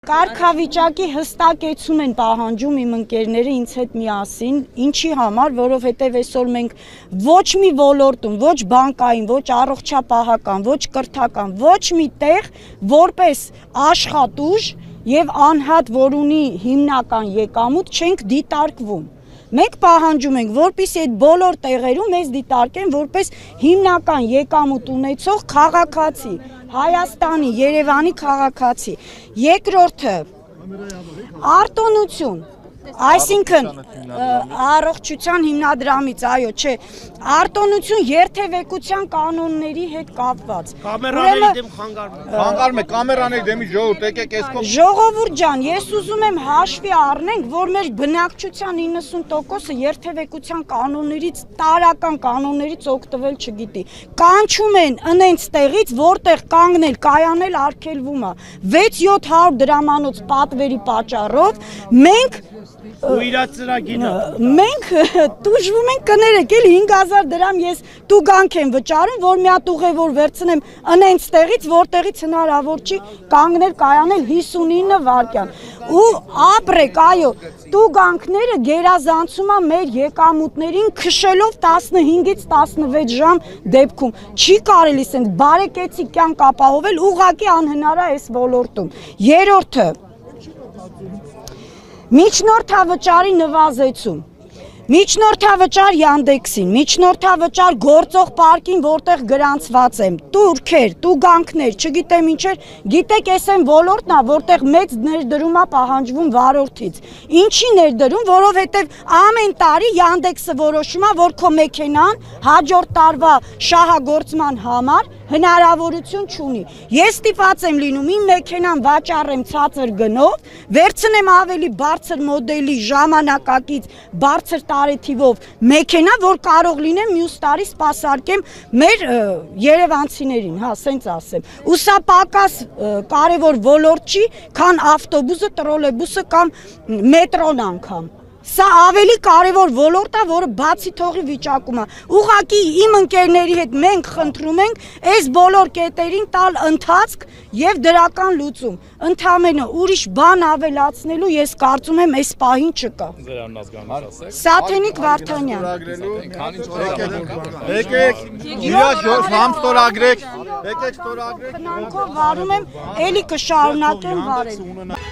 Կարգավիճակի հստակեցում են պահանջում իմ ընկերները ինձ հետ միասին, ինչի համար, որովհետև այսօր մենք ոչ մի ոլորտում, ոչ բանկային, ոչ առողջապահական, ոչ կրթական, ոչ մի տեղ որպես աշխատուժ եւ անհատ, որ ունի հիմնական եկամուտ, չենք դիտարկվում։ Մենք պահանջում ենք, որպեսզի այդ բոլոր տեղերում մեզ դիտարկեն որպես հիմնական եկամուտ ունեցող քաղաքացի, Հայաստանի, Երևանի քաղաքացի։ Երկրորդը, արտոնություն, այսինքն առողջության հիմնադրամից, այո, չէ, արտոնություն երթևեկության կանոնների հետ կապված։ Կամերաների դեմ խանգարում եք, կամերաների դեմից ժողովուրդ, եկեք այս կողմ։ Ժողովուրդ ջան, ես ուզում եմ հաշվի առնենք, որ մեր բնակչության 90%-ը երթևեկության կանոններից, տարրական կանոններից օգտվել չգիտի։ Կանչում են ընենց տեղից, որտեղ կանգնել, կայանել արգելվում է 6-700 դրամանոց պատվերի պատճառով, մենք մենք տուժվում ենք կներեք, էլի 5000 դրամ ես տուգանք եմ վճարում, որ մի հատ ուղևոր վերցնեմ ընենց տեղից, որտեղից հնարավոր չի կանգնել, կայանել 59 վայրկյան։ Ու ապրեք, այո, տուգանքները գերազանցում է մեր եկամուտներին քշելով 15-ից 16 ժամ դեպքում։ Չի կարելի ասենք բարեկեցիկ կյանք ապահովել, ուղղակի անհնար է այս ոլորտում։ Երրորդը միջնորդավճարի նվազեցում, միջնորդավճար Յանդեքսին, միջնորդավճար գործող պարկին, որտեղ գրանցված եմ, տուրքեր, տուգանքներ, չգիտեմ ինչեր, գիտեք ես եմ ոլորտն է, որտեղ մեծ ներդրում է պահանջվում վարորդից։ Ինչի ներդրում, որովհետև ամեն տարի Յանդեքսը որոշում է, որ քո մեքենան հաջորդ տարվա շահագործման համար հնարավորություն չունի։ Ես ստիպված եմ լինում իմ մեքենան վաճառեմ ցածր գնով, վերցնեմ ավելի բարձր մոդելի ժամանակակից բարձր տարեթիվով մեքենա, որ կարող լինեմ մյուս տարի սպասարկեմ մեր երևանցիներին, հա, սենց ասեմ։ Ու սա պակաս կարևոր ոլորտ չի, քան ավտոբուսը, տրոլեյբուսը կամ մետրոն անգամ։ Սա ավելի կարևոր ոլորտ է, որը բացի թողի վիճակում է։ Ուղղակի իմ ընկերների հետ մենք խնդրում ենք այս բոլոր կետերին տալ ընթացք եւ դրական լուծում։ Ընդամենը ուրիշ բան ավելացնելու ես կարծում եմ այս պահին չկա։ Ձեր անազգանից ասեք։ Սաթենիկ Վարդանյան։ Եկեք, իրաք համ ստորագրեք, եկեք ստորագրեք։ Խնամքով վարում եմ, էլի կշարունակեմ վարել։